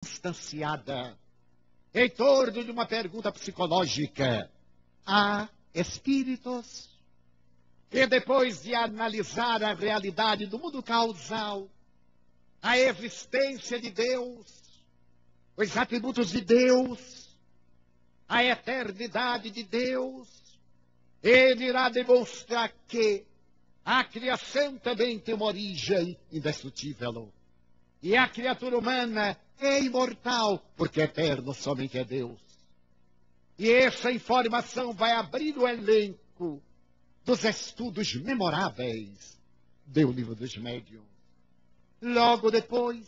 circunstanciada em torno de uma pergunta psicológica. Há espíritos? E depois de analisar a realidade do mundo causal, a existência de Deus, os atributos de Deus, a eternidade de Deus, ele irá demonstrar que a criação também tem uma origem indestrutível. E a criatura humana é imortal, porque eterno somente é Deus. E essa informação vai abrir o elenco dos estudos memoráveis do Livro dos Médiuns. Logo depois,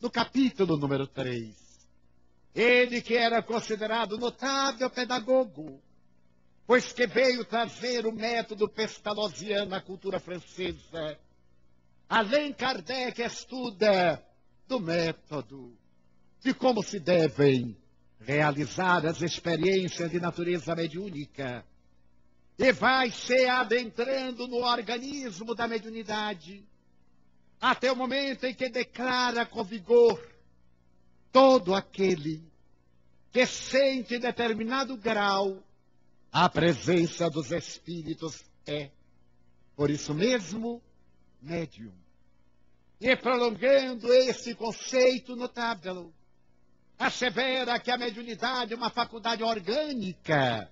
no capítulo número 3, ele que era considerado notável pedagogo, pois que veio trazer o método pestalozziano à cultura francesa, Allan Kardec estuda do método, de como se devem realizar as experiências de natureza mediúnica, e vai se adentrando no organismo da mediunidade, até o momento em que declara com vigor: todo aquele que sente em determinado grau a presença dos espíritos é, por isso mesmo, médium. E prolongando esse conceito notável, assevera que a mediunidade é uma faculdade orgânica.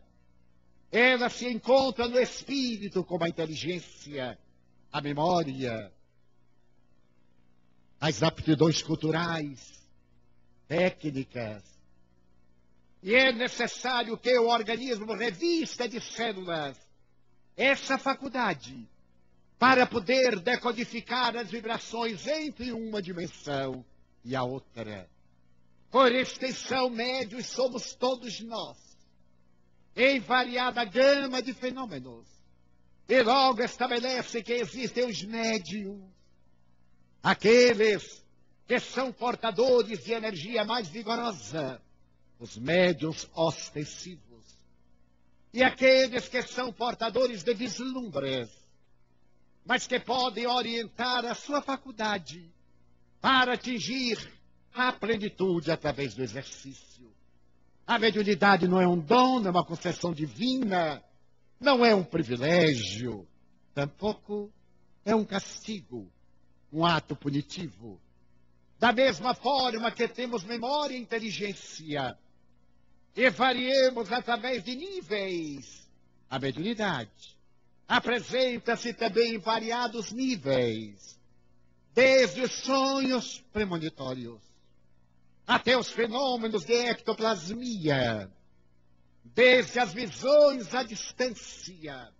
Ela se encontra no espírito, como a inteligência, a memória, as aptidões culturais, técnicas. E é necessário que o organismo revista de células essa faculdade para poder decodificar as vibrações entre uma dimensão e a outra. Por extensão, médios somos todos nós, em variada gama de fenômenos. E logo estabelece que existem os médios, aqueles que são portadores de energia mais vigorosa, os médiuns ostensivos, e aqueles que são portadores de vislumbres, mas que podem orientar a sua faculdade para atingir a plenitude através do exercício. A mediunidade não é um dom, não é uma concessão divina, não é um privilégio, tampouco é um castigo, um ato punitivo. Da mesma forma que temos memória e inteligência, e variemos através de níveis, a mediunidade apresenta-se também em variados níveis, desde os sonhos premonitórios até os fenômenos de ectoplasmia, desde as visões à distância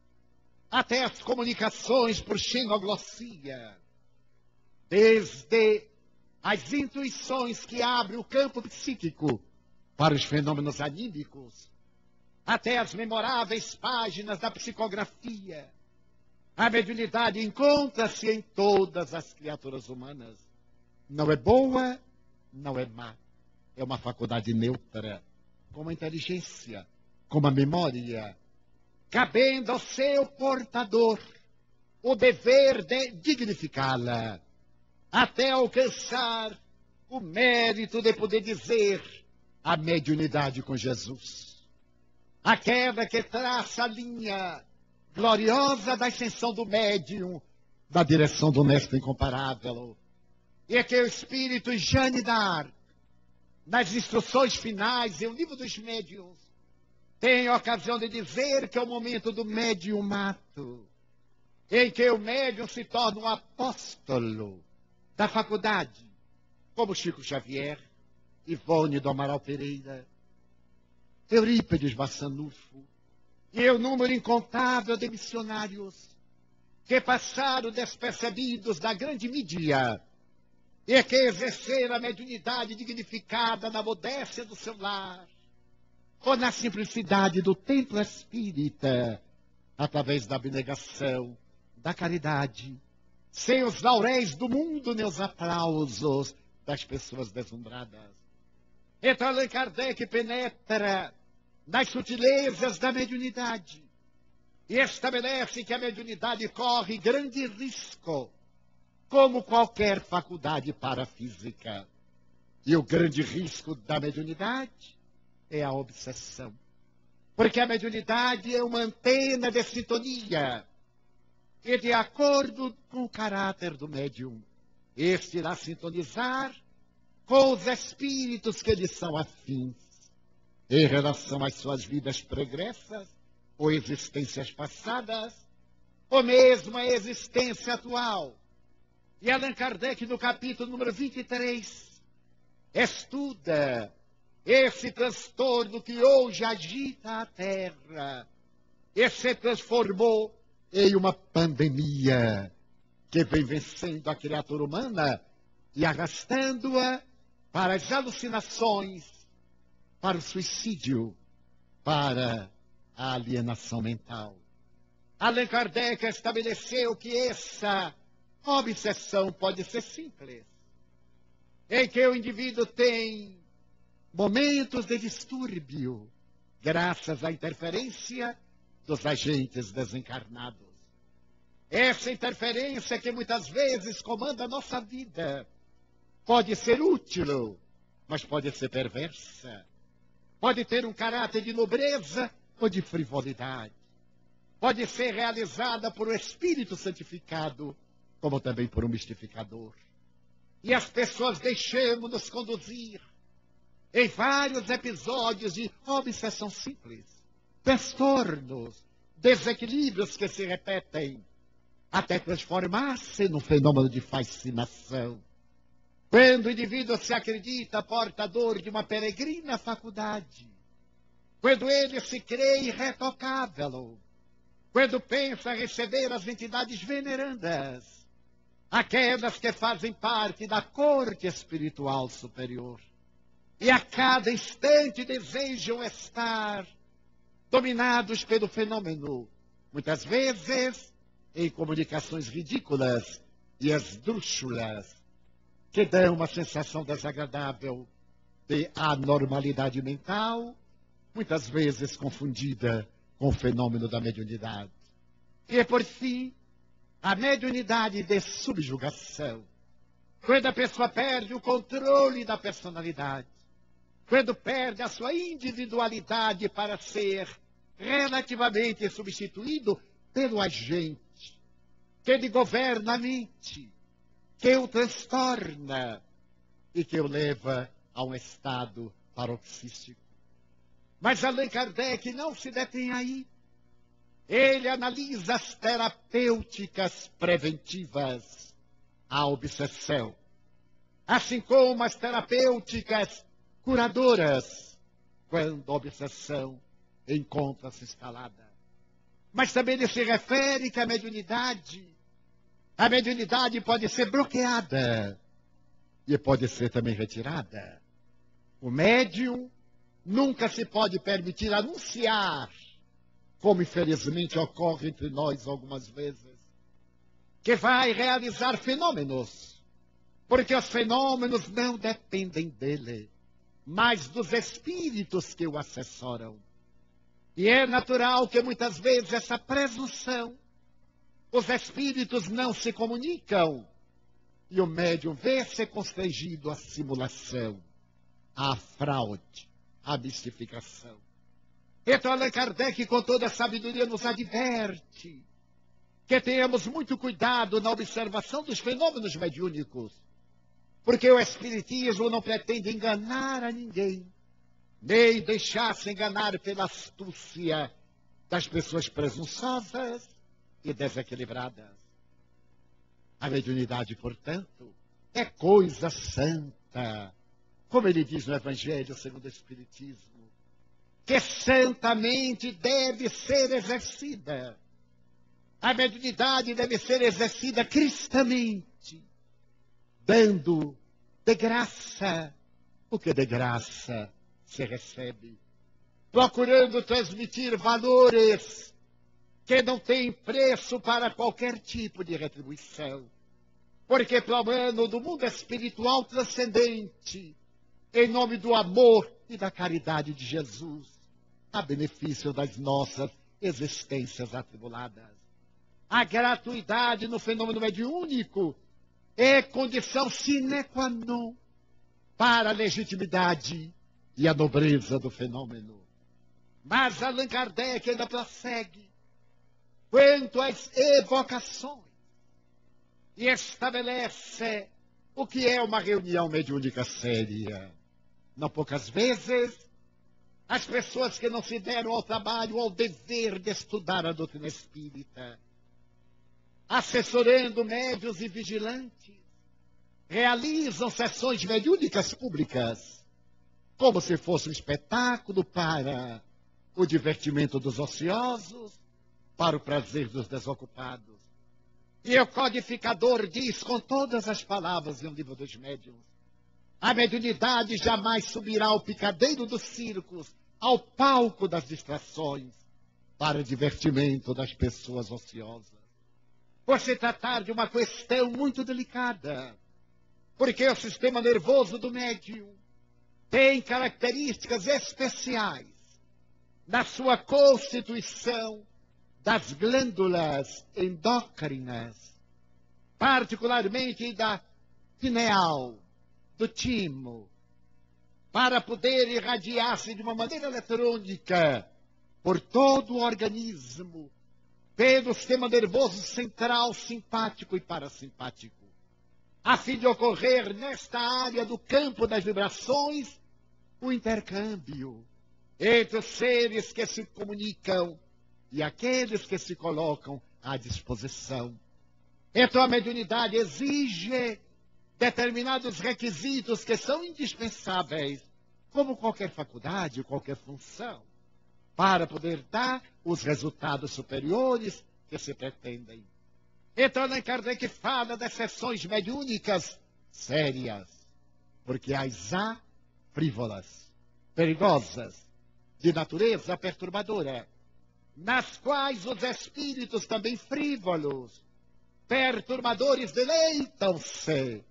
até as comunicações por xenoglossia, desde as intuições que abrem o campo psíquico para os fenômenos anímicos, até as memoráveis páginas da psicografia. A mediunidade encontra-se em todas as criaturas humanas. Não é boa, não é má. É uma faculdade neutra, como a inteligência, como a memória, cabendo ao seu portador o dever de dignificá-la, até alcançar o mérito de poder dizer a mediunidade com Jesus. Aquela que traça a linha gloriosa da ascensão do médium, da direção do mestre incomparável. E que o Espírito Jeanne d'Arc, nas instruções finais, em O Livro dos Médiuns, tem a ocasião de dizer que é o momento do mediumato, em que o médium se torna um apóstolo da faculdade, como Chico Xavier, Ivone do Amaral Pereira, Eurípides Bassanufo, e o número incontável de missionários que passaram despercebidos da grande mídia e que exerceram a mediunidade dignificada na modéstia do seu lar, ou na simplicidade do templo espírita, através da abnegação, da caridade, sem os lauréis do mundo nem os aplausos das pessoas deslumbradas. Então Allan Kardec penetra nas sutilezas da mediunidade e estabelece que a mediunidade corre grande risco, como qualquer faculdade parafísica. E o grande risco da mediunidade é a obsessão. Porque a mediunidade é uma antena de sintonia. E de acordo com o caráter do médium, este irá sintonizar com os espíritos que lhe são afins, em relação às suas vidas pregressas, ou existências passadas, ou mesmo a existência atual. E Allan Kardec, no capítulo número 23, estuda esse transtorno que hoje agita a Terra e se transformou em uma pandemia que vem vencendo a criatura humana e arrastando-a para as alucinações, para o suicídio, para a alienação mental. Allan Kardec estabeleceu que essa obsessão pode ser simples, em que o indivíduo tem momentos de distúrbio, graças à interferência dos agentes desencarnados. Essa interferência que muitas vezes comanda a nossa vida pode ser útil, mas pode ser perversa. Pode ter um caráter de nobreza ou de frivolidade. Pode ser realizada por um espírito santificado, como também por um mistificador. E as pessoas deixamos-nos conduzir em vários episódios de obsessão simples, transtornos, desequilíbrios que se repetem, até transformar-se num fenômeno de fascinação. Quando o indivíduo se acredita portador de uma peregrina faculdade, quando ele se crê irretocável, quando pensa receber as entidades venerandas, aquelas que fazem parte da corte espiritual superior, e a cada instante desejam estar dominados pelo fenômeno, muitas vezes em comunicações ridículas e esdrúxulas, que dão uma sensação desagradável de anormalidade mental, muitas vezes confundida com o fenômeno da mediunidade. E, por fim, a mediunidade de subjugação, quando a pessoa perde o controle da personalidade, quando perde a sua individualidade para ser relativamente substituído pelo agente que lhe governa a mente, que o transtorna e que o leva a um estado paroxístico. Mas Allan Kardec não se detém aí. Ele analisa as terapêuticas preventivas à obsessão, assim como as terapêuticas curadoras, quando a obsessão encontra-se instalada. Mas também ele se refere que a mediunidade pode ser bloqueada e pode ser também retirada. O médium nunca se pode permitir anunciar, como infelizmente ocorre entre nós algumas vezes, que vai realizar fenômenos, porque os fenômenos não dependem dele, mas dos espíritos que o assessoram. E é natural que muitas vezes essa presunção, os espíritos não se comunicam e o médium vê-se constrangido à simulação, à fraude, à mistificação. Então Allan Kardec, com toda a sabedoria, nos adverte que tenhamos muito cuidado na observação dos fenômenos mediúnicos, porque o espiritismo não pretende enganar a ninguém, nem deixar-se enganar pela astúcia das pessoas presunçosas e desequilibradas. A mediunidade, portanto, é coisa santa, como ele diz no Evangelho segundo o Espiritismo, que santamente deve ser exercida. A mediunidade deve ser exercida cristamente, dando de graça o que de graça se recebe, procurando transmitir valores que não têm preço para qualquer tipo de retribuição, porque plano do mundo espiritual transcendente, em nome do amor e da caridade de Jesus, a benefício das nossas existências atribuladas. A gratuidade no fenômeno mediúnico é condição sine qua non para a legitimidade e a nobreza do fenômeno. Mas Allan Kardec ainda prossegue quanto às evocações e estabelece o que é uma reunião mediúnica séria. Não poucas vezes, as pessoas que não se deram ao trabalho ou ao dever de estudar a doutrina espírita, assessorando médiuns e vigilantes, realizam sessões mediúnicas públicas, como se fosse um espetáculo para o divertimento dos ociosos, para o prazer dos desocupados. E o codificador diz com todas as palavras no livro dos médiuns: a mediunidade jamais subirá ao picadeiro dos circos, ao palco das distrações, para divertimento das pessoas ociosas. Por se tratar de uma questão muito delicada, porque o sistema nervoso do médium tem características especiais na sua constituição das glândulas endócrinas, particularmente da pineal, do timo, para poder irradiar-se de uma maneira eletrônica por todo o organismo, pelo sistema nervoso central, simpático e parasimpático, a fim de ocorrer nesta área do campo das vibrações o intercâmbio entre os seres que se comunicam e aqueles que se colocam à disposição. Então a mediunidade exige determinados requisitos que são indispensáveis, como qualquer faculdade, qualquer função, para poder dar os resultados superiores que se pretendem. Então Allan Kardec fala das sessões mediúnicas sérias, porque as há frívolas, perigosas, de natureza perturbadora, nas quais os espíritos também frívolos, perturbadores, deleitam-se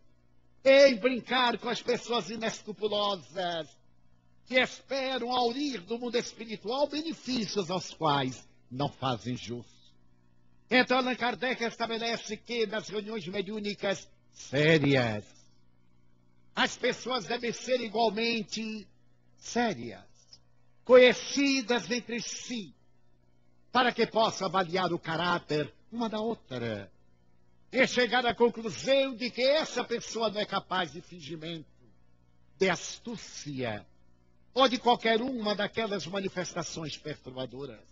em brincar com as pessoas inescrupulosas, que esperam aurir do mundo espiritual benefícios aos quais não fazem jus. Então Allan Kardec estabelece que nas reuniões mediúnicas sérias, as pessoas devem ser igualmente sérias, conhecidas entre si, para que possa avaliar o caráter uma da outra e chegar à conclusão de que essa pessoa não é capaz de fingimento, de astúcia ou de qualquer uma daquelas manifestações perturbadoras.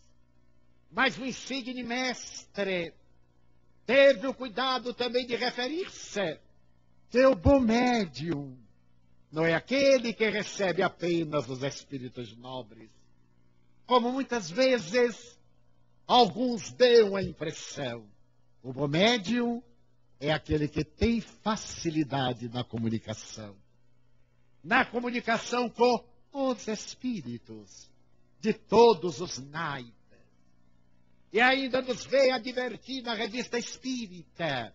Mas o insigne mestre teve o cuidado também de referir-se que o bom médium não é aquele que recebe apenas os espíritos nobres, como muitas vezes alguns dão a impressão. O bom médium é aquele que tem facilidade na comunicação com os espíritos de todos os naipes. E ainda nos veio advertir na Revista Espírita,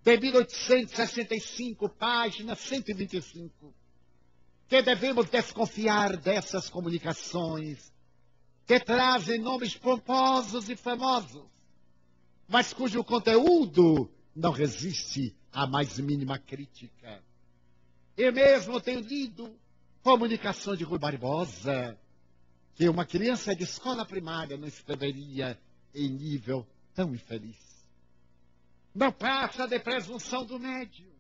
de 1865, página 125, que devemos desconfiar dessas comunicações que trazem nomes pomposos e famosos, mas cujo conteúdo não resiste à mais mínima crítica. Eu mesmo tenho lido comunicação de Rui Barbosa, que uma criança de escola primária não escreveria em nível tão infeliz. Não passa de presunção do médium,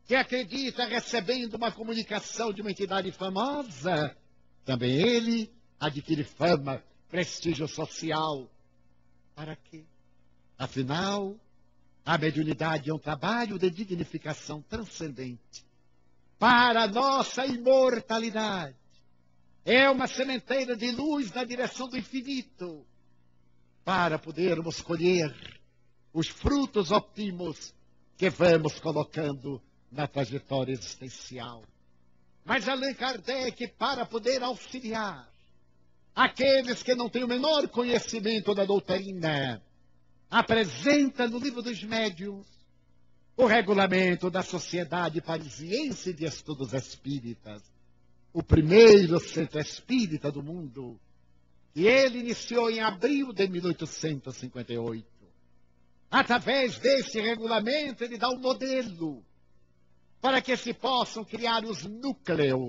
que acredita recebendo uma comunicação de uma entidade famosa, também ele adquire fama, prestígio social. Para quê? Afinal, a mediunidade é um trabalho de dignificação transcendente para a nossa imortalidade. É uma sementeira de luz na direção do infinito, para podermos colher os frutos óptimos que vamos colocando na trajetória existencial. Mas Allan Kardec, para poder auxiliar aqueles que não têm o menor conhecimento da doutrina, apresenta no Livro dos Médiuns o regulamento da Sociedade Parisiense de Estudos Espíritas, o primeiro centro espírita do mundo, que ele iniciou em abril de 1858. Através desse regulamento, ele dá um modelo para que se possam criar os núcleos